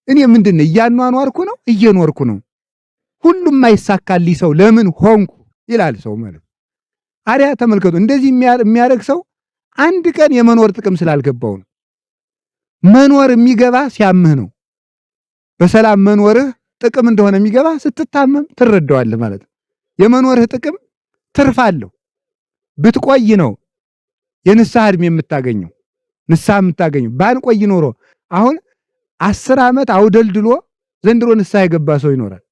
እኔ ምንድነው እያኗኗርኩ ነው እየኖርኩ ነው። ሁሉም ማይሳካልኝ ሰው ለምን ሆንኩ ይላል ሰው ማለት። አሪያ ተመልከቱ፣ እንደዚህ የሚያደርግ ሰው አንድ ቀን የመኖር ጥቅም ስላልገባው ነው። መኖር የሚገባ ሲያምህ ነው። በሰላም መኖርህ ጥቅም እንደሆነ የሚገባ ስትታመም ትረዳዋለህ ማለት ነው። የመኖርህ ጥቅም ትርፍ አለው። ብትቆይ ነው የንስሐ ዕድሜ የምታገኘው፣ ንስሐ የምታገኘው። ባንቆይ ኖሮ አሁን 10 ዓመት አውደልድሎ ዘንድሮ ንስሐ የገባ ሰው ይኖራል።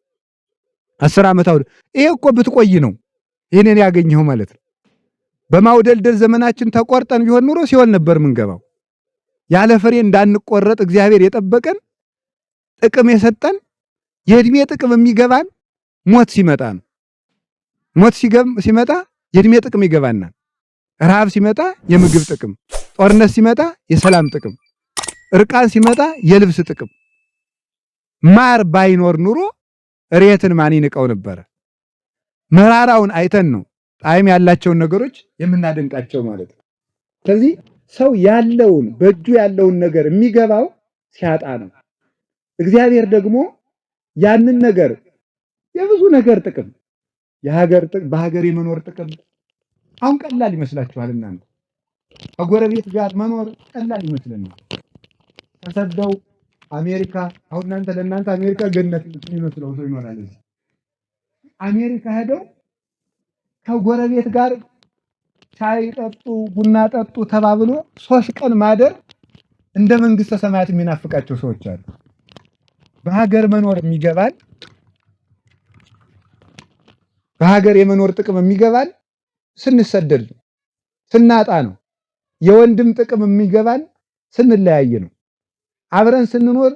10 ዓመት ይሄ እኮ ብትቆይ ነው ይሄንን ያገኘው ማለት ነው። በማውደልደል ዘመናችን ተቆርጠን ቢሆን ኑሮ ሲኦል ነበር ምንገባው። ያለ ፍሬ እንዳንቆረጥ እግዚአብሔር የጠበቀን ጥቅም የሰጠን የዕድሜ ጥቅም የሚገባን ሞት ሲመጣ ነው። ሞት ሲመጣ የዕድሜ ጥቅም ይገባናል። ረሃብ ሲመጣ የምግብ ጥቅም፣ ጦርነት ሲመጣ የሰላም ጥቅም፣ እርቃን ሲመጣ የልብስ ጥቅም። ማር ባይኖር ኑሮ እሬትን ማን ይንቀው ነበረ? መራራውን አይተን ነው ጣዕም ያላቸውን ነገሮች የምናደንቃቸው ማለት ነው። ስለዚህ ሰው ያለውን በእጁ ያለውን ነገር የሚገባው ሲያጣ ነው። እግዚአብሔር ደግሞ ያንን ነገር የብዙ ነገር ጥቅም በሀገር የመኖር ጥቅም አሁን ቀላል ይመስላችኋል እናንተ? ከጎረቤት ጋር መኖር ቀላል ይመስለናል። ተሰደው አሜሪካ አሁን ለእናንተ አሜሪካ ገነት የሚመስለው ሰው ይኖራል። አሜሪካ ሄደው ከጎረቤት ጋር ሻይ ጠጡ ቡና ጠጡ ተባብሎ 3 ቀን ማደር እንደ መንግስተ ሰማያት የሚናፍቃቸው ሰዎች አሉ። በሀገር መኖር የሚገባል፣ በሀገር የመኖር ጥቅም የሚገባል ስንሰደድ ስናጣ ነው። የወንድም ጥቅም የሚገባል ስንለያይ ነው። አብረን ስንኖር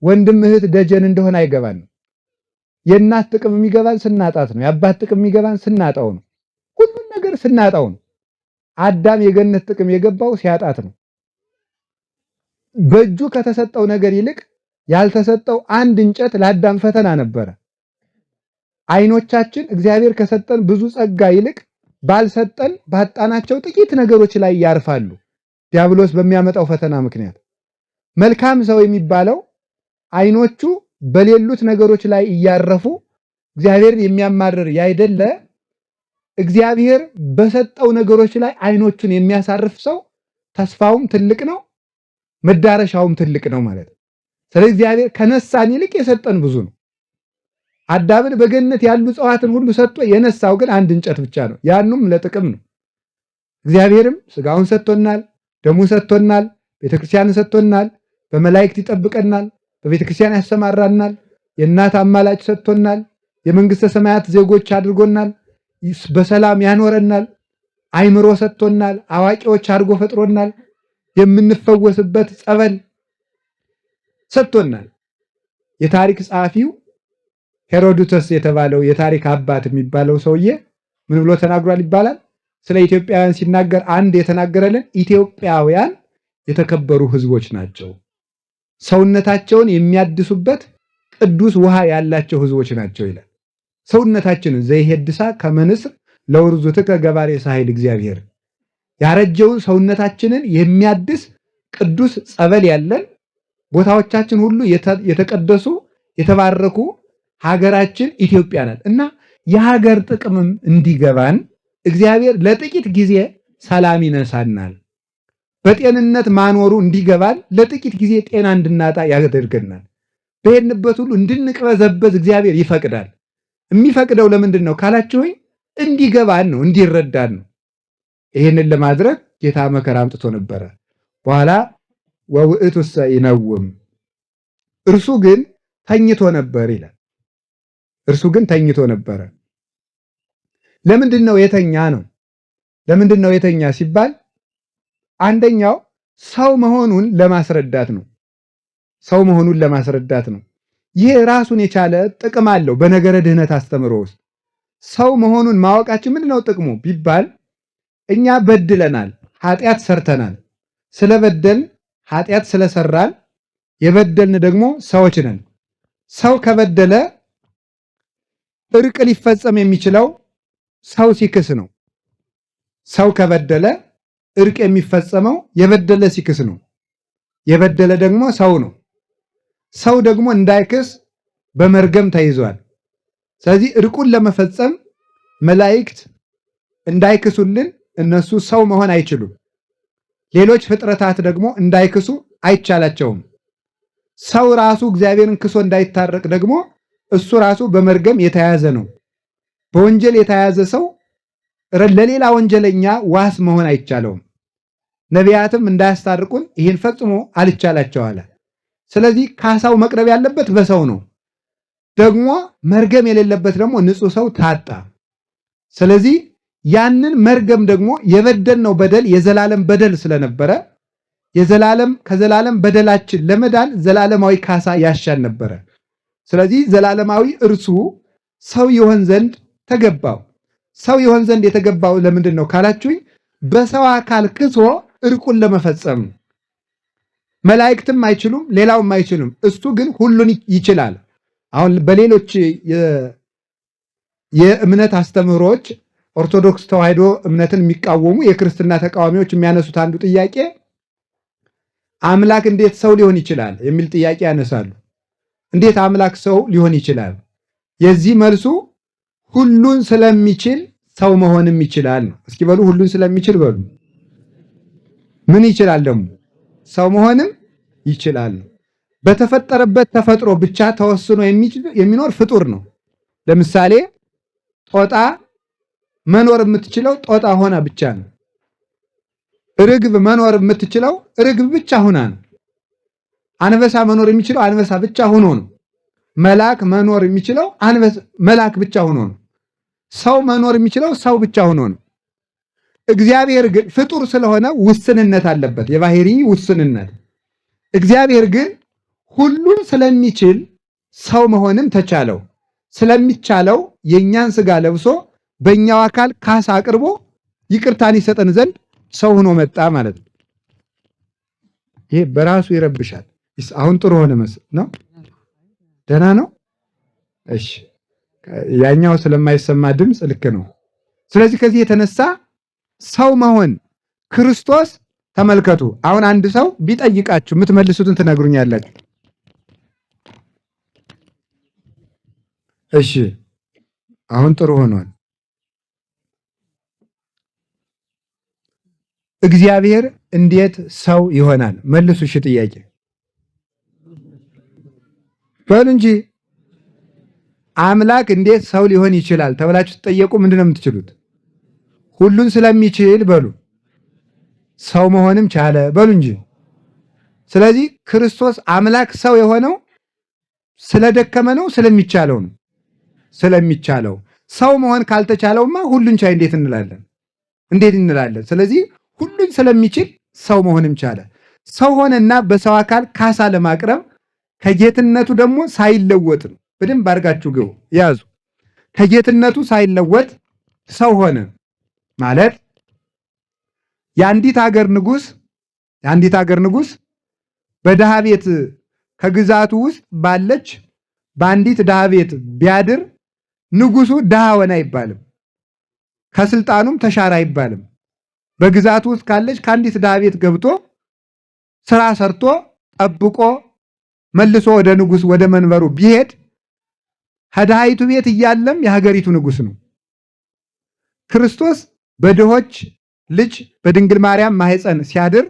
ወንድም እህት ደጀን እንደሆነ አይገባን። የእናት ጥቅም የሚገባን ስናጣት ነው። የአባት ጥቅም የሚገባን ስናጣው ነው። ሁሉን ነገር ስናጣው ነው። አዳም የገነት ጥቅም የገባው ሲያጣት ነው። በእጁ ከተሰጠው ነገር ይልቅ ያልተሰጠው አንድ እንጨት ለአዳም ፈተና ነበረ። አይኖቻችን እግዚአብሔር ከሰጠን ብዙ ጸጋ ይልቅ ባልሰጠን ባጣናቸው ጥቂት ነገሮች ላይ ያርፋሉ፣ ዲያብሎስ በሚያመጣው ፈተና ምክንያት። መልካም ሰው የሚባለው አይኖቹ በሌሉት ነገሮች ላይ እያረፉ እግዚአብሔርን የሚያማርር ያይደለ እግዚአብሔር በሰጠው ነገሮች ላይ አይኖቹን የሚያሳርፍ ሰው ተስፋውም ትልቅ ነው፣ መዳረሻውም ትልቅ ነው ማለት ነው። ስለዚህ እግዚአብሔር ከነሳን ይልቅ የሰጠን ብዙ ነው። አዳምን በገነት ያሉ እጽዋትን ሁሉ ሰጥቶ የነሳው ግን አንድ እንጨት ብቻ ነው። ያኑም ለጥቅም ነው። እግዚአብሔርም ስጋውን ሰጥቶናል፣ ደሙን ሰጥቶናል፣ ቤተክርስቲያንን ሰጥቶናል፣ በመላእክት ይጠብቀናል፣ በቤተክርስቲያን ያሰማራናል፣ የእናት አማላጭ ሰጥቶናል፣ የመንግስተ ሰማያት ዜጎች አድርጎናል፣ በሰላም ያኖረናል፣ አይምሮ ሰጥቶናል፣ አዋቂዎች አድርጎ ፈጥሮናል፣ የምንፈወስበት ጸበል ሰጥቶናል። የታሪክ ጸሐፊው ሄሮዶተስ የተባለው የታሪክ አባት የሚባለው ሰውዬ ምን ብሎ ተናግሯል ይባላል? ስለ ኢትዮጵያውያን ሲናገር አንድ የተናገረልን ኢትዮጵያውያን የተከበሩ ህዝቦች ናቸው፣ ሰውነታቸውን የሚያድሱበት ቅዱስ ውሃ ያላቸው ህዝቦች ናቸው ይላል። ሰውነታችንን ዘይሄድሳ ከመንስር ለውርዙትከ ገባሬ ሳይል እግዚአብሔር ያረጀውን ሰውነታችንን የሚያድስ ቅዱስ ጸበል ያለን ቦታዎቻችን ሁሉ የተቀደሱ የተባረኩ ሀገራችን ኢትዮጵያ ናት እና የሀገር ጥቅምም እንዲገባን እግዚአብሔር ለጥቂት ጊዜ ሰላም ይነሳናል። በጤንነት ማኖሩ እንዲገባን ለጥቂት ጊዜ ጤና እንድናጣ ያደርገናል። በሄድንበት ሁሉ እንድንቅበዘበዝ እግዚአብሔር ይፈቅዳል። የሚፈቅደው ለምንድን ነው ካላችሁኝ፣ እንዲገባን ነው፣ እንዲረዳን ነው። ይህንን ለማድረግ ጌታ መከራ አምጥቶ ነበረ። በኋላ ወውእቱሰ ይነውም፣ እርሱ ግን ተኝቶ ነበር ይላል። እርሱ ግን ተኝቶ ነበረ። ለምንድን ነው የተኛ ነው? ለምንድን ነው የተኛ ሲባል አንደኛው ሰው መሆኑን ለማስረዳት ነው። ሰው መሆኑን ለማስረዳት ነው። ይህ ራሱን የቻለ ጥቅም አለው። በነገረ ድህነት አስተምሮ ውስጥ ሰው መሆኑን ማወቃችን ምንድነው ጥቅሙ ቢባል፣ እኛ በድለናል፣ ኃጢአት ሰርተናል። ስለበደልን ኃጢአት ስለሰራን የበደልን ደግሞ ሰዎች ነን። ሰው ከበደለ እርቅ ሊፈጸም የሚችለው ሰው ሲክስ ነው። ሰው ከበደለ እርቅ የሚፈጸመው የበደለ ሲክስ ነው። የበደለ ደግሞ ሰው ነው። ሰው ደግሞ እንዳይክስ በመርገም ተይዟል። ስለዚህ እርቁን ለመፈጸም መላእክት እንዳይክሱልን እነሱ ሰው መሆን አይችሉም። ሌሎች ፍጥረታት ደግሞ እንዳይክሱ አይቻላቸውም። ሰው ራሱ እግዚአብሔርን ክሶ እንዳይታረቅ ደግሞ እሱ ራሱ በመርገም የተያዘ ነው። በወንጀል የተያዘ ሰው ለሌላ ወንጀለኛ ዋስ መሆን አይቻለውም። ነቢያትም እንዳያስታርቁን ይህን ፈጽሞ አልቻላቸው አለ። ስለዚህ ካሳው መቅረብ ያለበት በሰው ነው። ደግሞ መርገም የሌለበት ደግሞ ንጹሕ ሰው ታጣ። ስለዚህ ያንን መርገም ደግሞ የበደልነው በደል የዘላለም በደል ስለነበረ ከዘላለም በደላችን ለመዳን ዘላለማዊ ካሳ ያሻን ነበረ። ስለዚህ ዘላለማዊ እርሱ ሰው ይሆን ዘንድ ተገባው። ሰው ይሆን ዘንድ የተገባው ለምንድን ነው ካላችሁኝ፣ በሰው አካል ክሶ እርቁን ለመፈጸም። መላእክትም አይችሉም፣ ሌላውም አይችሉም። እሱ ግን ሁሉን ይችላል። አሁን በሌሎች የእምነት አስተምህሮች ኦርቶዶክስ ተዋሕዶ እምነትን የሚቃወሙ የክርስትና ተቃዋሚዎች የሚያነሱት አንዱ ጥያቄ አምላክ እንዴት ሰው ሊሆን ይችላል የሚል ጥያቄ ያነሳሉ። እንዴት አምላክ ሰው ሊሆን ይችላል? የዚህ መልሱ ሁሉን ስለሚችል ሰው መሆንም ይችላል ነው። እስኪ በሉ ሁሉን ስለሚችል በሉ። ምን ይችላል ደግሞ? ሰው መሆንም ይችላል ነው። በተፈጠረበት ተፈጥሮ ብቻ ተወስኖ የሚኖር ፍጡር ነው። ለምሳሌ ጦጣ መኖር የምትችለው ጦጣ ሆና ብቻ ነው። ርግብ መኖር የምትችለው ርግብ ብቻ ሆና ነው። አንበሳ መኖር የሚችለው አንበሳ ብቻ ሆኖ ነው። መልአክ መኖር የሚችለው መልአክ ብቻ ሆኖ ነው። ሰው መኖር የሚችለው ሰው ብቻ ሆኖ ነው። እግዚአብሔር ግን ፍጡር ስለሆነ ውስንነት አለበት፣ የባህሪ ውስንነት። እግዚአብሔር ግን ሁሉን ስለሚችል ሰው መሆንም ተቻለው። ስለሚቻለው የእኛን ስጋ ለብሶ በእኛው አካል ካሳ አቅርቦ ይቅርታን ይሰጠን ዘንድ ሰው ሆኖ መጣ ማለት ነው። ይሄ በራሱ ይረብሻል። አሁን ጥሩ ሆነ ነው? ደህና ነው? እሺ፣ ያኛው ስለማይሰማ ድምፅ ልክ ነው። ስለዚህ ከዚህ የተነሳ ሰው መሆን ክርስቶስ ተመልከቱ። አሁን አንድ ሰው ቢጠይቃችሁ የምትመልሱትን ትነግሩኛላችሁ። እሺ፣ አሁን ጥሩ ሆኗል። እግዚአብሔር እንዴት ሰው ይሆናል? መልሱ። እሺ፣ ጥያቄ በሉ እንጂ። አምላክ እንዴት ሰው ሊሆን ይችላል ተብላችሁ ትጠየቁ ምንድን ነው የምትችሉት? ሁሉን ስለሚችል በሉ። ሰው መሆንም ቻለ በሉ እንጂ። ስለዚህ ክርስቶስ አምላክ ሰው የሆነው ስለደከመ ነው ስለሚቻለው ነው? ስለሚቻለው። ሰው መሆን ካልተቻለውማ ሁሉን ቻይ እንዴት እንላለን? እንዴት እንላለን? ስለዚህ ሁሉን ስለሚችል ሰው መሆንም ቻለ። ሰው ሆነና በሰው አካል ካሳ ለማቅረብ ከጌትነቱ ደግሞ ሳይለወጥ ነው። በደንብ አድርጋችሁ ግቡ ያዙ። ከጌትነቱ ሳይለወጥ ሰው ሆነ ማለት የአንዲት ሀገር ንጉሥ በድሃ ቤት ከግዛቱ ውስጥ ባለች በአንዲት ድሃ ቤት ቢያድር ንጉሱ ድሃ ሆነ አይባልም፣ ከስልጣኑም ተሻረ አይባልም። በግዛቱ ውስጥ ካለች ከአንዲት ድሃ ቤት ገብቶ ስራ ሰርቶ ጠብቆ መልሶ ወደ ንጉስ ወደ መንበሩ ቢሄድ ከድሃይቱ ቤት እያለም የሀገሪቱ ንጉስ ነው። ክርስቶስ በድሆች ልጅ በድንግል ማርያም ማህፀን ሲያድር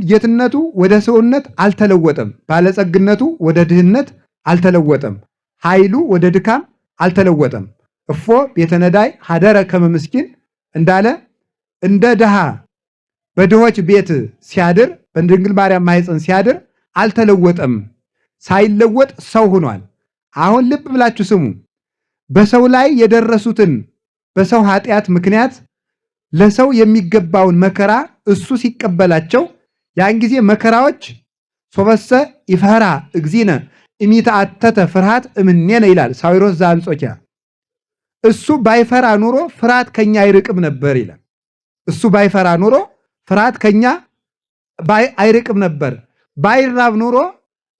ጌትነቱ ወደ ሰውነት አልተለወጠም፣ ባለጸግነቱ ወደ ድህነት አልተለወጠም፣ ኃይሉ ወደ ድካም አልተለወጠም። እፎ ቤተ ነዳይ ሀደረ ከመ ምስኪን እንዳለ እንደ ድሃ በድሆች ቤት ሲያድር በድንግል ማርያም ማህፀን ሲያድር አልተለወጠም። ሳይለወጥ ሰው ሆኗል። አሁን ልብ ብላችሁ ስሙ። በሰው ላይ የደረሱትን በሰው ኃጢአት ምክንያት ለሰው የሚገባውን መከራ እሱ ሲቀበላቸው ያን ጊዜ መከራዎች ሶበሰ ይፈራ እግዚእነ እሚተአተተ ፍርሃት እምኔነ ይላል ሳዊሮስ ዘአንጾኪያ። እሱ ባይፈራ ኑሮ ፍርሃት ከኛ አይርቅም ነበር ይላል። እሱ ባይፈራ ኑሮ ፍርሃት ከኛ አይርቅም ነበር። ባይራብ ኑሮ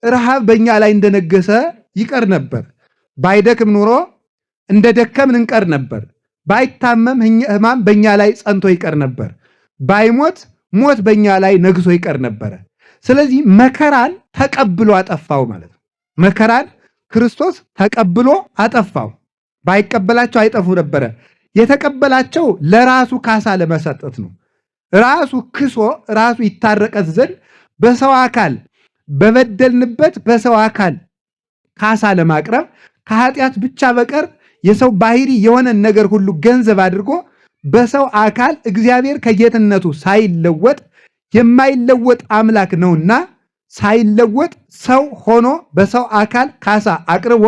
ረሃብ በእኛ ላይ እንደነገሰ ይቀር ነበር። ባይደክም ኑሮ እንደደከምን እንቀር ነበር። ባይታመም ሕማም በእኛ ላይ ጸንቶ ይቀር ነበር። ባይሞት ሞት በእኛ ላይ ነግሶ ይቀር ነበር። ስለዚህ መከራን ተቀብሎ አጠፋው ማለት ነው። መከራን ክርስቶስ ተቀብሎ አጠፋው። ባይቀበላቸው አይጠፉ ነበረ። የተቀበላቸው ለራሱ ካሳ ለመሰጠት ነው። ራሱ ክሶ ራሱ ይታረቀት ዘንድ በሰው አካል በበደልንበት በሰው አካል ካሳ ለማቅረብ ከኃጢአት ብቻ በቀር የሰው ባህሪ የሆነን ነገር ሁሉ ገንዘብ አድርጎ በሰው አካል እግዚአብሔር ከጌትነቱ ሳይለወጥ የማይለወጥ አምላክ ነውና ሳይለወጥ ሰው ሆኖ በሰው አካል ካሳ አቅርቦ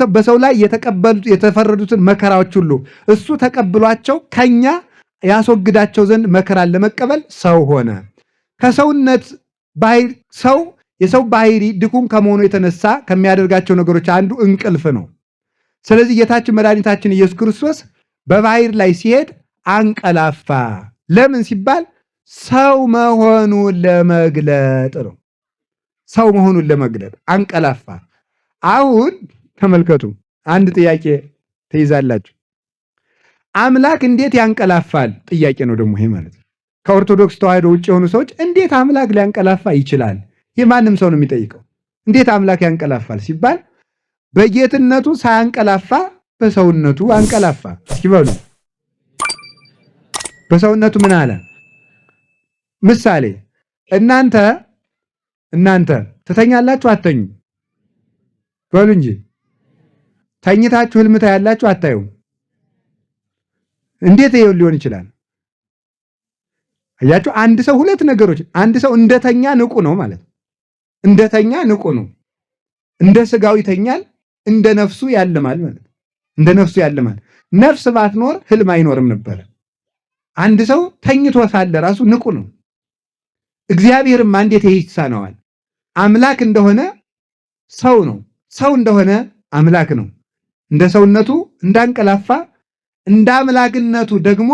በሰው ላይ የተፈረዱትን መከራዎች ሁሉ እሱ ተቀብሏቸው ከኛ ያስወግዳቸው ዘንድ መከራን ለመቀበል ሰው ሆነ። ከሰውነት ባህሪ ሰው የሰው ባህሪ ድኩም ከመሆኑ የተነሳ ከሚያደርጋቸው ነገሮች አንዱ እንቅልፍ ነው። ስለዚህ ጌታችን መድኃኒታችን ኢየሱስ ክርስቶስ በባህር ላይ ሲሄድ አንቀላፋ። ለምን ሲባል ሰው መሆኑን ለመግለጥ ነው። ሰው መሆኑን ለመግለጥ አንቀላፋ። አሁን ተመልከቱ፣ አንድ ጥያቄ ትይዛላችሁ። አምላክ እንዴት ያንቀላፋል? ጥያቄ ነው ደግሞ ይሄ ማለት ነው። ከኦርቶዶክስ ተዋሕዶ ውጭ የሆኑ ሰዎች እንዴት አምላክ ሊያንቀላፋ ይችላል? ይህ ማንም ሰው ነው የሚጠይቀው። እንዴት አምላክ ያንቀላፋል ሲባል በጌትነቱ ሳያንቀላፋ በሰውነቱ አንቀላፋ። እስኪ በሉ በሰውነቱ ምን አለ? ምሳሌ እናንተ ትተኛላችሁ አተኙ? በሉ እንጂ ተኝታችሁ ህልም ታያላችሁ አታዩም? እንዴት ይሄው ሊሆን ይችላል? አያችሁ፣ አንድ ሰው ሁለት ነገሮች፣ አንድ ሰው እንደተኛ ንቁ ነው ማለት ነው። እንደተኛ ንቁ ነው። እንደ ስጋው ይተኛል፣ እንደ ነፍሱ ያልማል ማለት ነው። እንደ ነፍሱ ያልማል። ነፍስ ባትኖር ህልም አይኖርም ነበር። አንድ ሰው ተኝቶ ሳለ ራሱ ንቁ ነው። እግዚአብሔርም እንዴት ይሳነዋል? አምላክ እንደሆነ ሰው ነው፣ ሰው እንደሆነ አምላክ ነው። እንደ ሰውነቱ እንዳንቀላፋ እንደ አምላክነቱ ደግሞ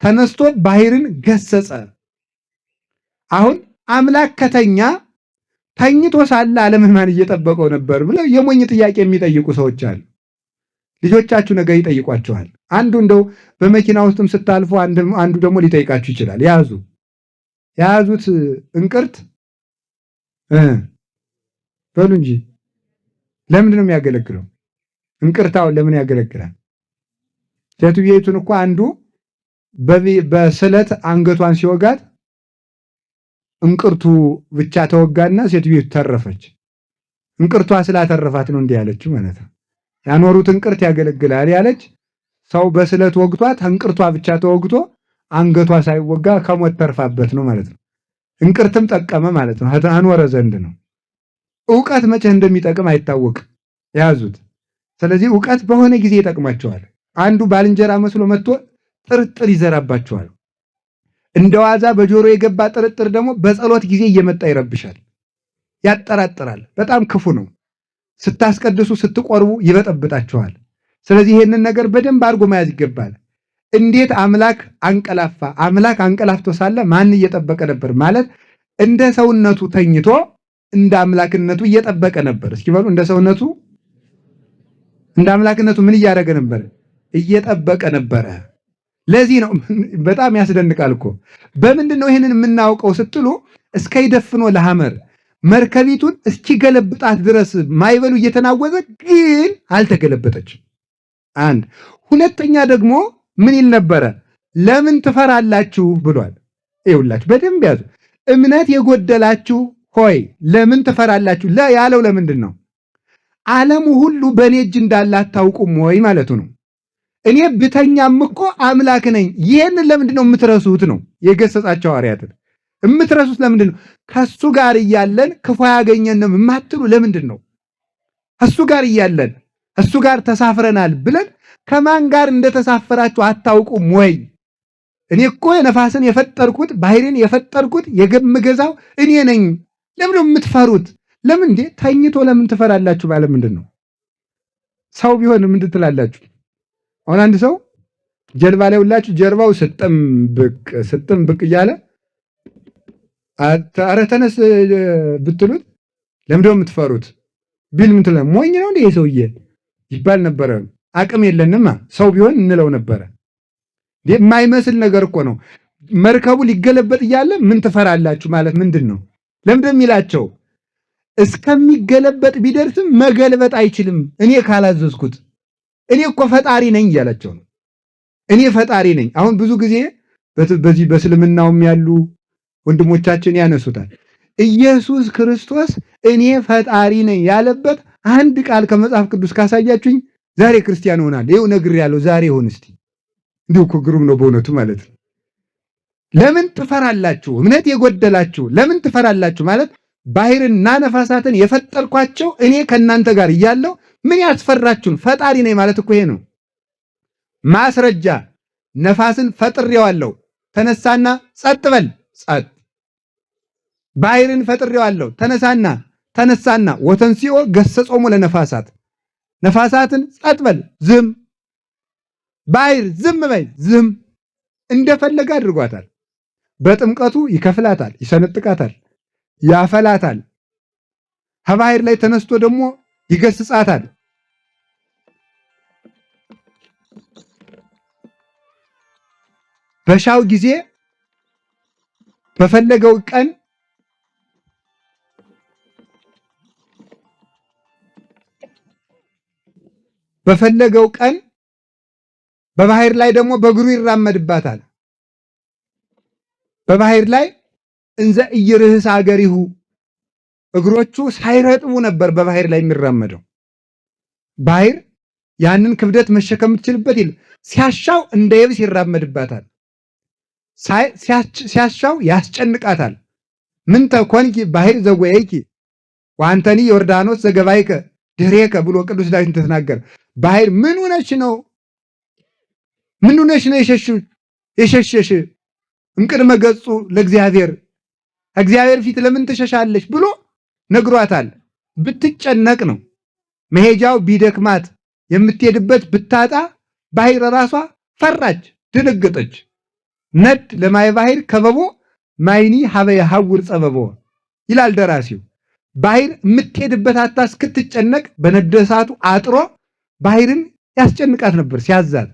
ተነስቶ ባህርን ገሰጸ። አሁን አምላክ ከተኛ ተኝቶ ሳለ ዓለምን ማን እየጠበቀው ነበር ብለው የሞኝ ጥያቄ የሚጠይቁ ሰዎች አሉ። ልጆቻችሁ ነገ ይጠይቋቸዋል። አንዱ እንደው በመኪና ውስጥም ስታልፉ አንዱ ደግሞ ሊጠይቃችሁ ይችላል። የያዙት እንቅርት በሉ እንጂ ለምንድን ነው የሚያገለግለው? እንቅርታውን ለምን ያገለግላል? ሴትየቱን እኮ አንዱ በስለት አንገቷን ሲወጋት እንቅርቱ ብቻ ተወጋና ሴትየቱ ተረፈች። እንቅርቷ ስላተረፋት ነው እንዲህ ያለችው ማለት ነው። ያኖሩት እንቅርት ያገለግላል ያለች ሰው በስለት ወግቷት እንቅርቷ ብቻ ተወግቶ አንገቷ ሳይወጋ ከሞት ተርፋበት ነው ማለት ነው። እንቅርትም ጠቀመ ማለት ነው። አኖረ ዘንድ ነው። ዕውቀት መቼ እንደሚጠቅም አይታወቅም ያዙት። ስለዚህ ዕውቀት በሆነ ጊዜ ይጠቅማቸዋል። አንዱ ባልንጀራ መስሎ መጥቶ ጥርጥር ይዘራባቸዋል። እንደ ዋዛ በጆሮ የገባ ጥርጥር ደግሞ በጸሎት ጊዜ እየመጣ ይረብሻል፣ ያጠራጥራል። በጣም ክፉ ነው። ስታስቀድሱ ስትቆርቡ ይበጠብጣቸዋል። ስለዚህ ይሄንን ነገር በደንብ አድርጎ መያዝ ይገባል። እንዴት አምላክ አንቀላፋ? አምላክ አንቀላፍቶ ሳለ ማን እየጠበቀ ነበር? ማለት እንደ ሰውነቱ ተኝቶ እንደ አምላክነቱ እየጠበቀ ነበር። እስኪ በሉ እንደ ሰውነቱ እንደ አምላክነቱ ምን እያደረገ ነበር? እየጠበቀ ነበረ። ለዚህ ነው በጣም ያስደንቃል እኮ። በምንድን ነው ይሄንን የምናውቀው ስትሉ እስከ ይደፍኖ ለሐመር መርከቢቱን እስኪገለብጣት ድረስ ማይበሉ እየተናወዘ ግን አልተገለበጠችም። አንድ ሁለተኛ ደግሞ ምን ይል ነበረ? ለምን ትፈራላችሁ ብሏል። ይኸውላችሁ በደንብ ያዙ። እምነት የጎደላችሁ ሆይ ለምን ትፈራላችሁ ያለው ለምንድን ነው? ዓለሙ ሁሉ በእኔ እጅ እንዳለ አታውቁም ወይ ማለቱ ነው። እኔ ብተኛም እኮ አምላክ ነኝ። ይህንን ለምንድን ነው የምትረሱት? ነው የገሰጻቸው ሐዋርያትን። የምትረሱት ለምንድን ነው? ከሱ ጋር እያለን ክፉ ያገኘንም የማትሉ ለምንድን ነው? እሱ ጋር እያለን እሱ ጋር ተሳፍረናል ብለን ከማን ጋር እንደተሳፈራችሁ አታውቁም ወይ? እኔ እኮ ነፋስን የፈጠርኩት ባህርን የፈጠርኩት የምገዛው እኔ ነኝ። ለምን ነው የምትፈሩት? ለምን እንዴ ተኝቶ ለምን ትፈራላችሁ? ባለ ምንድን ነው? ሰው ቢሆን ምንድን ትላላችሁ? አሁን አንድ ሰው ጀልባ ላይ ሁላችሁ ጀርባው ስጥም ብቅ እያለ ኧረ ተነስ ብትሉት ለምንድነው የምትፈሩት ቢል ምን ትላለህ? ሞኝ ነው እንዴ ሰውዬ ይባል ነበረ። አቅም የለንማ ሰው ቢሆን እንለው ነበረ። የማይመስል ነገር እኮ ነው። መርከቡ ሊገለበጥ እያለ ምን ትፈራላችሁ ማለት ምንድን ነው? ለምንድን የሚላቸው? እስከሚገለበጥ ቢደርስም መገልበጥ አይችልም እኔ ካላዘዝኩት። እኔ እኮ ፈጣሪ ነኝ እያላቸው ነው። እኔ ፈጣሪ ነኝ። አሁን ብዙ ጊዜ በዚህ በእስልምናውም ያሉ ወንድሞቻችን ያነሱታል። ኢየሱስ ክርስቶስ እኔ ፈጣሪ ነኝ ያለበት አንድ ቃል ከመጽሐፍ ቅዱስ ካሳያችሁኝ ዛሬ ክርስቲያን ሆናል። ይኸው ነግሬያለሁ። ዛሬ ሆን እስቲ። እንዲሁ እኮ ግሩም ነው በእውነቱ ማለት ነው። ለምን ትፈራላችሁ? እምነት የጎደላችሁ ለምን ትፈራላችሁ ማለት ባህርና ነፋሳትን የፈጠርኳቸው እኔ ከእናንተ ጋር እያለሁ ምን ያስፈራችሁን? ፈጣሪ ነኝ ማለት እኮ ይሄ ነው። ማስረጃ ነፋስን ፈጥሬዋለሁ፣ ተነሳና ጸጥ በል ጸጥ። ባህርን ፈጥሬዋለሁ፣ ተነሳና ወተንሲኦ ገሰጾሙ ለነፋሳት፣ ነፋሳትን ጸጥ በል ዝም፣ ባህር ዝም በይ ዝም። እንደፈለገ አድርጓታል። በጥምቀቱ ይከፍላታል፣ ይሰነጥቃታል፣ ያፈላታል። ከባህር ላይ ተነስቶ ደግሞ ይገስጻታል። በሻው ጊዜ በፈለገው ቀን በባህር ላይ ደግሞ በእግሩ ይራመድባታል። በባህር ላይ እንዘ ኢይርህስ አገሪሁ እግሮቹ ሳይረጥቡ ነበር በባህር ላይ የሚራመደው። ባህር ያንን ክብደት መሸከም የምትችልበት ሲያሻው እንደ የብስ ይራመድባታል፣ ሲያሻው ያስጨንቃታል። ምን ተኮንኪ ባህር ዘጎየኪ ወአንተኒ ዮርዳኖስ ዘገባይከ ድሬከ ብሎ ቅዱስ ዳዊት ተናገረ። ባህር ምን ሆነሽ ነው የሸሸሽ እምቅድመ ገጹ ለእግዚአብሔር እግዚአብሔር ፊት ለምን ትሸሻለሽ ብሎ ነግሯታል። ብትጨነቅ ነው መሄጃው ቢደክማት የምትሄድበት ብታጣ ባህር ራሷ ፈራች፣ ደነገጠች። ነድ ለማይ ባህር ከበቦ ማይኒ ሀበ ያሐውር ጸበቦ ይላል ደራሲው። ባህር የምትሄድበት አጣ እስክትጨነቅ በነደ እሳቱ አጥሮ ባህርን ያስጨንቃት ነበር ሲያዛት።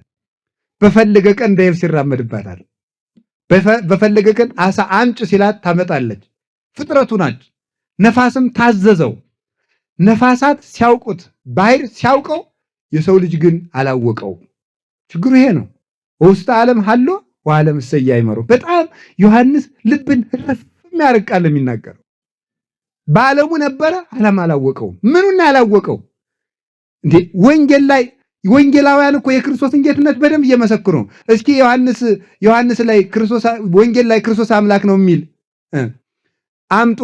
በፈለገ ቀን እንደ የብስ ይራመድባታል። በፈለገ ቀን አሳ አምጭ ሲላት ታመጣለች። ፍጥረቱ ናች። ነፋስም ታዘዘው። ነፋሳት ሲያውቁት ባህር ሲያውቀው የሰው ልጅ ግን አላወቀው። ችግሩ ይሄ ነው። ውስጥ ዓለም ሀሎ ወዓለም እሰየ አይመሩ። በጣም ዮሐንስ ልብን ረፍ የሚያርቅ ቃል የሚናገረው በዓለሙ ነበረ፣ ዓለም አላወቀውም። ምኑን ያላወቀው እንዴ? ወንጌላውያን እኮ የክርስቶስን ጌትነት በደንብ እየመሰክሩ ነው። እስኪ ዮሐንስ ላይ ወንጌል ላይ ክርስቶስ አምላክ ነው የሚል አምጡ።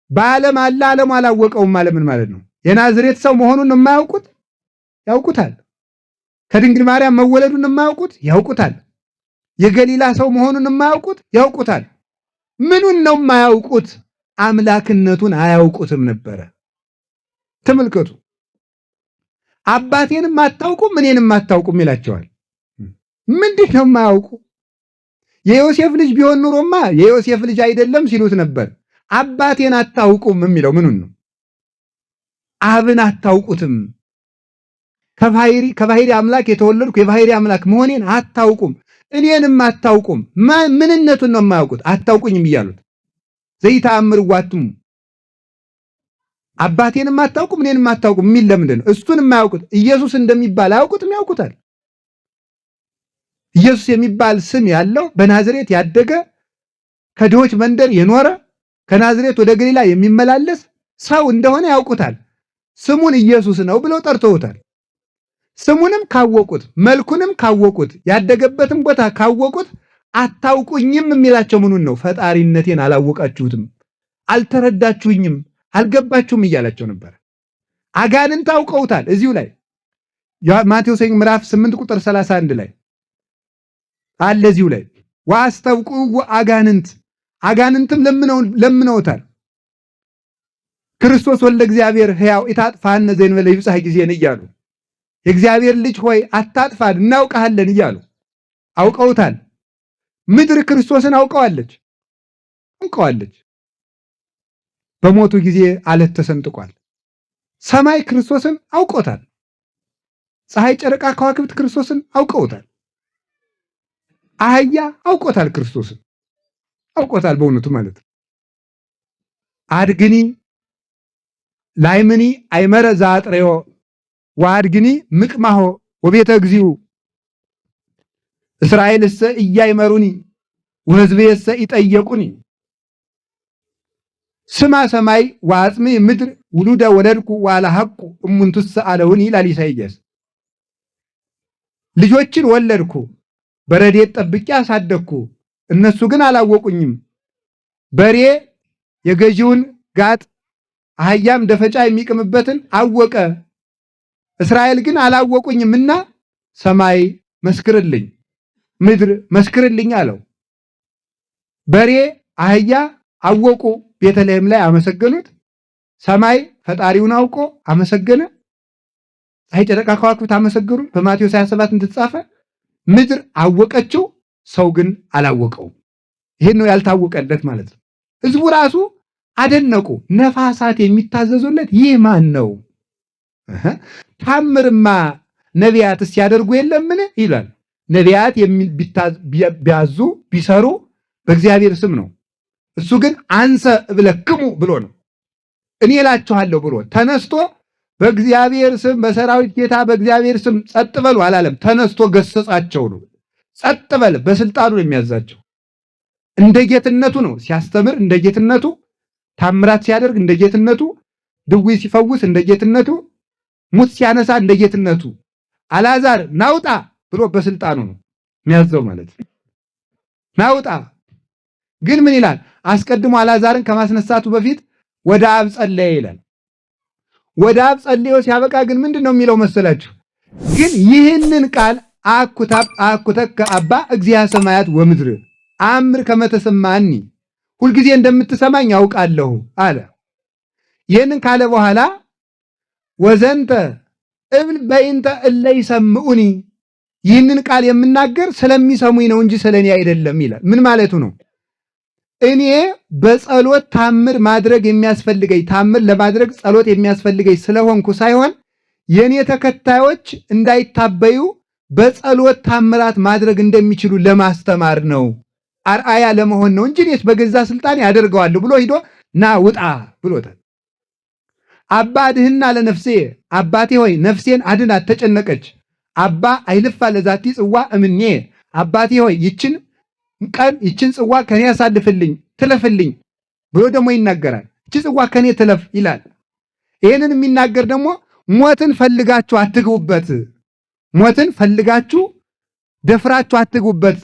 በዓለም አለ፣ ዓለሙ አላወቀውም ማለት ምን ማለት ነው? የናዝሬት ሰው መሆኑን የማያውቁት ያውቁታል። ከድንግል ማርያም መወለዱን የማያውቁት ያውቁታል። የገሊላ ሰው መሆኑን የማያውቁት ያውቁታል። ምኑን ነው የማያውቁት? አምላክነቱን አያውቁትም ነበረ። ተመልከቱ። አባቴንም አታውቁም እኔንም አታውቁም ይላቸዋል። ምንድን ነው የማያውቁ? የዮሴፍ ልጅ ቢሆን ኑሮማ የዮሴፍ ልጅ አይደለም ሲሉት ነበር። አባቴን አታውቁም የሚለው ምኑን ነው? አብን አታውቁትም። ከባህሪ አምላክ የተወለድኩ የባህሪ አምላክ መሆኔን አታውቁም፣ እኔንም አታውቁም። ምንነቱን ነው የማያውቁት? አታውቁኝም እያሉት ዘይተአምር ዋቱም አባቴንም አታውቁም እኔንም አታውቁም የሚል ለምንድን ነው? እሱን የማያውቁት ኢየሱስ እንደሚባል አያውቁትም? ያውቁታል። ኢየሱስ የሚባል ስም ያለው በናዝሬት ያደገ ከድሆች መንደር የኖረ ከናዝሬት ወደ ገሊላ የሚመላለስ ሰው እንደሆነ ያውቁታል። ስሙን ኢየሱስ ነው ብለው ጠርተውታል። ስሙንም ካወቁት መልኩንም ካወቁት ያደገበትን ቦታ ካወቁት አታውቁኝም የሚላቸው ምኑን ነው? ፈጣሪነቴን አላወቃችሁትም፣ አልተረዳችሁኝም፣ አልገባችሁም እያላቸው ነበር። አጋንንት አውቀውታል። እዚሁ ላይ ማቴዎስ ምዕራፍ 8 ቁጥር 31 ላይ አለ። እዚሁ ላይ ዋስተውቁ አጋንንትም ለምነውታል። ክርስቶስ ወልደ እግዚአብሔር ሕያው ኢታጥፋነ ዘእንበለ ይብጽሕ ጊዜን እያሉ የእግዚአብሔር ልጅ ሆይ አታጥፋን እናውቃለን እያሉ አውቀውታል። ምድር ክርስቶስን አውቀዋለች። በሞቱ ጊዜ አለት ተሰንጥቋል። ሰማይ ክርስቶስን አውቆታል። ፀሐይ፣ ጨረቃ፣ ከዋክብት ክርስቶስን አውቀውታል። አህያ አውቆታል። ክርስቶስን አውቆታል በእውነቱ ማለት ነው። አድግኒ ላይምኒ አይመረ ዛጥሬዮ ወአድግኒ ምቅማሆ ወቤተ እግዚኡ እስራኤልሰ እያይመሩኒ ወሕዝቤሰ ይጠየቁኒ ስማ ሰማይ ወአጽሚ ምድር ውሉደ ወለድኩ ወአልሐቁ እሙንቱሰ አለውኒ ይላል ኢሳይያስ። ልጆችን ወለድኩ በረድኤት ጠብቄ አሳደግኩ፣ እነሱ ግን አላወቁኝም። በሬ የገዢውን ጋጥ አህያም ደፈጫ የሚቅምበትን አወቀ፣ እስራኤል ግን አላወቁኝምና ሰማይ መስክርልኝ፣ ምድር መስክርልኝ አለው። በሬ አህያ አወቁ፣ ቤተልሔም ላይ አመሰገኑት። ሰማይ ፈጣሪውን አውቆ አመሰገነ። ፀሐይ፣ ጨረቃ፣ ከዋክብት አመሰገኑ በማቴዎስ 27 እንደተጻፈ። ምድር አወቀችው፣ ሰው ግን አላወቀው። ይሄን ነው ያልታወቀለት ማለት ነው። ህዝቡ ራሱ አደነቁ። ነፋሳት የሚታዘዙለት ይህ ማን ነው? ታምርማ ነቢያት ሲያደርጉ የለምን ይላል። ነቢያት ቢያዙ ቢሰሩ በእግዚአብሔር ስም ነው። እሱ ግን አንሰ እብለክሙ ብሎ ነው፣ እኔ እላችኋለሁ ብሎ ተነስቶ በእግዚአብሔር ስም በሰራዊት ጌታ በእግዚአብሔር ስም ጸጥ በሉ አላለም። ተነስቶ ገሰጻቸው ነው። ጸጥ በል በስልጣኑ የሚያዛቸው እንደ ጌትነቱ ነው። ሲያስተምር እንደ ጌትነቱ፣ ታምራት ሲያደርግ እንደ ጌትነቱ፣ ድውይ ሲፈውስ እንደ ጌትነቱ፣ ሙት ሲያነሳ እንደ ጌትነቱ፣ አልዓዛር ናውጣ ብሎ በስልጣኑ ነው የሚያዘው ማለት ነው። ናውጣ ግን ምን ይላል? አስቀድሞ አልዓዛርን ከማስነሳቱ በፊት ወደ አብ ጸለየ ይላል። ወደ አብ ጸልዮ ሲያበቃ ግን ምንድን ነው የሚለው መሰላችሁ? ግን ይህንን ቃል አኩተከ አባ እግዚአ ሰማያት ወምድር አምር ከመተሰማኒ፣ ሁልጊዜ እንደምትሰማኝ ያውቃለሁ አለ። ይህንን ካለ በኋላ ወዘንተ እብል በእንተ እለ ይሰምዑኒ፣ ይህንን ቃል የምናገር ስለሚሰሙኝ ነው እንጂ ስለኔ አይደለም ይላል። ምን ማለቱ ነው? እኔ በጸሎት ታምር ማድረግ የሚያስፈልገኝ ታምር ለማድረግ ጸሎት የሚያስፈልገኝ ስለሆንኩ ሳይሆን የኔ ተከታዮች እንዳይታበዩ በጸሎት ታምራት ማድረግ እንደሚችሉ ለማስተማር ነው፣ አርአያ ለመሆን ነው እንጂ እኔስ በገዛ ስልጣኔ ያደርገዋለሁ ብሎ ሂዶ ና ውጣ ብሎታል። አባ አድህና ለነፍሴ፣ አባቴ ሆይ ነፍሴን አድናት ተጨነቀች። አባ አይልፋ ለዛቲ ጽዋ እምኔ፣ አባቴ ሆይ ይችን ቀን ይችን ጽዋ ከኔ ያሳልፍልኝ ትለፍልኝ ብሎ ደግሞ ይናገራል። ይቺ ጽዋ ከኔ ትለፍ ይላል። ይሄንን የሚናገር ደግሞ ሞትን ፈልጋችሁ አትግቡበት፣ ሞትን ፈልጋችሁ ደፍራችሁ አትግቡበት፣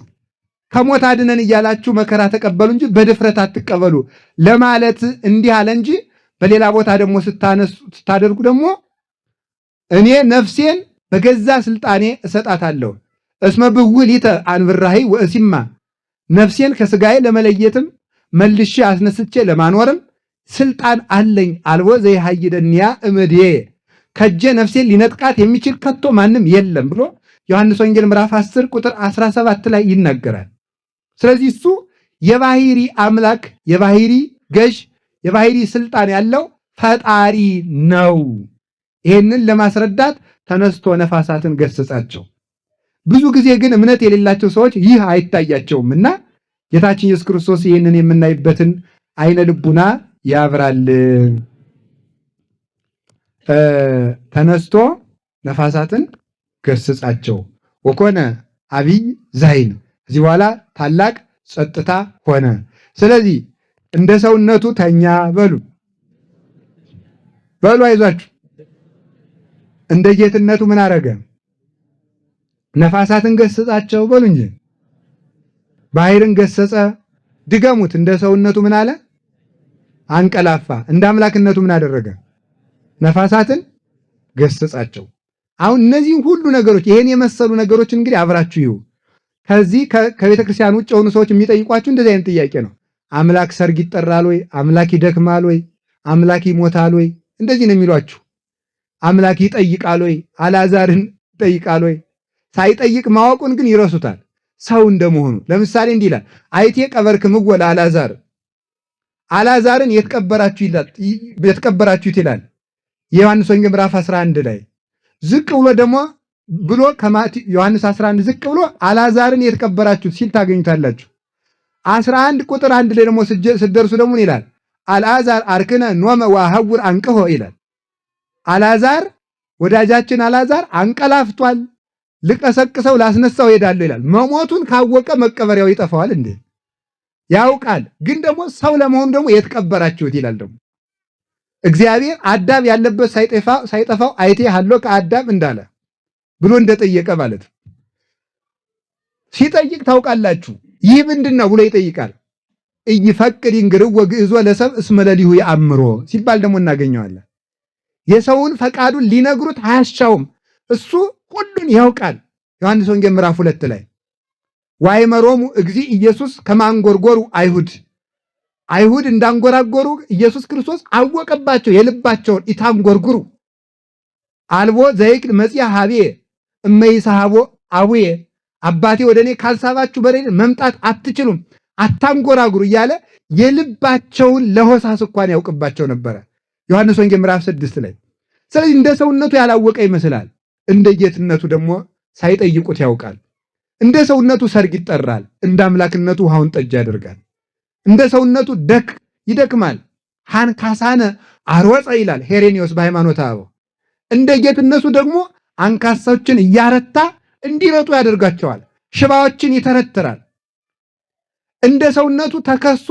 ከሞት አድነን እያላችሁ መከራ ተቀበሉ እንጂ በድፍረት አትቀበሉ ለማለት እንዲህ አለ እንጂ በሌላ ቦታ ደግሞ ስታደርጉ ደግሞ እኔ ነፍሴን በገዛ ስልጣኔ እሰጣታለሁ። እስመ ብውሊተ አንብራሂ ወእሲማ፣ ነፍሴን ከስጋዬ ለመለየትም መልሼ አስነስቼ ለማኖርም ስልጣን አለኝ። አልቦ ዘይሃይደንያ እምዴ፣ ከጄ ነፍሴን ሊነጥቃት የሚችል ከቶ ማንም የለም ብሎ ዮሐንስ ወንጌል ምዕራፍ 10 ቁጥር 17 ላይ ይናገራል። ስለዚህ እሱ የባህሪ አምላክ፣ የባህሪ ገዥ፣ የባህሪ ስልጣን ያለው ፈጣሪ ነው። ይህንን ለማስረዳት ተነስቶ ነፋሳትን ገሰጻቸው። ብዙ ጊዜ ግን እምነት የሌላቸው ሰዎች ይህ አይታያቸውም እና ጌታችን ኢየሱስ ክርስቶስ ይህንን የምናይበትን አይነ ልቡና ያብራል። ተነስቶ ነፋሳትን ገሰጻቸው። ወኮነ አብይ ዛይን፣ ከዚህ በኋላ ታላቅ ጸጥታ ሆነ። ስለዚህ እንደ ሰውነቱ ተኛ በሉ አይዟችሁ። እንደ ጌትነቱ ምን አረገ? ነፋሳትን ገሰጻቸው በሉ እንጂ። ባህርን ገሰጸ። ድገሙት። እንደ ሰውነቱ ምን አለ? አንቀላፋ። እንደ አምላክነቱ ምን አደረገ? ነፋሳትን ገሰጻቸው። አሁን እነዚህን ሁሉ ነገሮች ይሄን የመሰሉ ነገሮች እንግዲህ አብራችሁ ይሁ ከዚህ ከቤተ ክርስቲያን ውጭ የሆኑ ሰዎች የሚጠይቋችሁ እንደዚህ አይነት ጥያቄ ነው። አምላክ ሰርግ ይጠራል ወይ? አምላክ ይደክማል ወይ? አምላክ ይሞታል ወይ? እንደዚህ ነው የሚሏችሁ። አምላክ ይጠይቃል ወይ? አልዓዛርን ይጠይቃል ወይ? ሳይጠይቅ ማወቁን ግን ይረሱታል ሰው እንደመሆኑ። ለምሳሌ እንዲህ ይላል፣ አይቴ ቀበርክምዎ ለአልዓዛር፣ አልዓዛርን የተቀበራችሁት ይላል የዮሐንስ ወንጌል ምዕራፍ 11 ላይ። ዝቅ ብሎ ደግሞ ብሎ ዮሐንስ 11 ዝቅ ብሎ አልዓዛርን የተቀበራችሁት ሲል ታገኙታላችሁ። 11 ቁጥር 1 ላይ ደግሞ ስትደርሱ ደግሞ ይላል አልዓዛር አርክነ ኖመ ወአሐውር አንቅሆ ይላል። አልዓዛር ወዳጃችን አልዓዛር አንቀላፍቷል፣ ልቀሰቅሰው ላስነሳው ሄዳለሁ ይላል። መሞቱን ካወቀ መቀበሪያው ይጠፋዋል እንዴ? ያውቃል። ግን ደግሞ ሰው ለመሆኑ ደግሞ የት ቀበራችሁት ይላል። ደግሞ እግዚአብሔር አዳም ያለበት ሳይጠፋው አይቴ ሀሎ ከአዳም እንዳለ ብሎ እንደጠየቀ ማለት ነው። ሲጠይቅ ታውቃላችሁ ይህ ምንድነው ብሎ ይጠይቃል። እይፈቅድ ይንግርው ወግዕዞ ለሰብ እስመ ለሊሁ ያአምሮ ሲባል ደግሞ እናገኘዋለን። የሰውን ፈቃዱን ሊነግሩት አያሻውም፣ እሱ ሁሉን ያውቃል። ዮሐንስ ወንጌል ምዕራፍ 2 ላይ ዋይመሮሙ እግዚ ኢየሱስ ከማንጎርጎሩ አይሁድ እንዳንጎራጎሩ ኢየሱስ ክርስቶስ አወቀባቸው የልባቸውን። ኢታንጎርጉሩ አልቦ ዘይክል መጽያ ሀቤ እመይሳሃቦ አቡዬ አባቴ ወደ እኔ ካልሳባችሁ በሌላ መምጣት አትችሉም፣ አታንጎራጉሩ እያለ የልባቸውን ለሆሳስ እንኳን ያውቅባቸው ነበረ ዮሐንስ ወንጌል ምዕራፍ 6 ላይ። ስለዚህ እንደ ሰውነቱ ያላወቀ ይመስላል፣ እንደ ጌትነቱ ደግሞ ሳይጠይቁት ያውቃል። እንደ ሰውነቱ ሰርግ ይጠራል፣ እንደ አምላክነቱ ውሃውን ጠጅ ያደርጋል። እንደ ሰውነቱ ይደክማል፣ ሃንካሳነ አርወፀ ይላል ሄሬኒዮስ በሃይማኖተ አበው። እንደ ጌትነቱ ደግሞ አንካሳዎችን እያረታ እንዲረጡ ያደርጋቸዋል፣ ሽባዎችን ይተረትራል። እንደ ሰውነቱ ተከሶ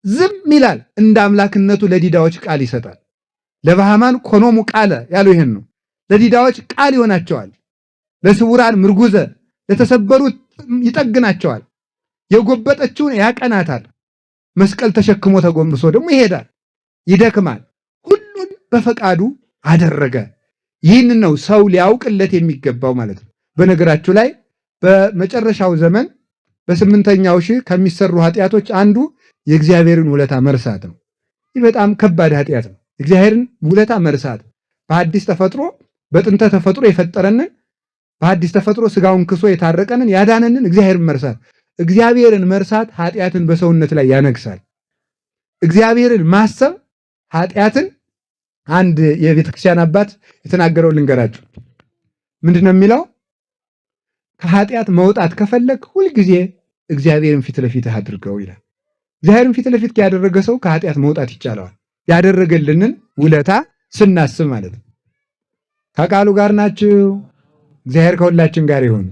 ዝም ይላል፣ እንደ አምላክነቱ ለዲዳዎች ቃል ይሰጣል። ለባህማን ኮኖሙ ቃለ ያለው ይሄን ነው። ለዲዳዎች ቃል ይሆናቸዋል፣ ለስውራን ምርጉዘ ለተሰበሩት ይጠግናቸዋል፣ የጎበጠችውን ያቀናታል። መስቀል ተሸክሞ ተጎንብሶ ደግሞ ይሄዳል፣ ይደክማል። ሁሉን በፈቃዱ አደረገ። ይህን ነው ሰው ሊያውቅለት የሚገባው ማለት ነው። በነገራችሁ ላይ በመጨረሻው ዘመን በ8ኛው ሺህ ከሚሰሩ ኃጢአቶች አንዱ የእግዚአብሔርን ውለታ መርሳት ነው። ይህ በጣም ከባድ ኃጢአት ነው። እግዚአብሔርን ውለታ መርሳት፣ በአዲስ ተፈጥሮ በጥንተ ተፈጥሮ የፈጠረንን በአዲስ ተፈጥሮ ስጋውን ክሶ የታረቀንን ያዳነንን እግዚአብሔርን መርሳት። እግዚአብሔርን መርሳት ኃጢአትን በሰውነት ላይ ያነግሳል። እግዚአብሔርን ማሰብ ኃጢአትን አንድ የቤተክርስቲያን አባት የተናገረው ልንገራችሁ። ምንድነው የሚለው? ከኃጢአት መውጣት ከፈለግ ሁልጊዜ እግዚአብሔርን ፊት ለፊት አድርገው ይላል። እግዚአብሔርን ፊት ለፊት ያደረገ ሰው ከኃጢአት መውጣት ይቻለዋል። ያደረገልንን ውለታ ስናስብ ማለት ነው። ከቃሉ ጋር ናችሁ። እግዚአብሔር ከሁላችን ጋር ይሁን።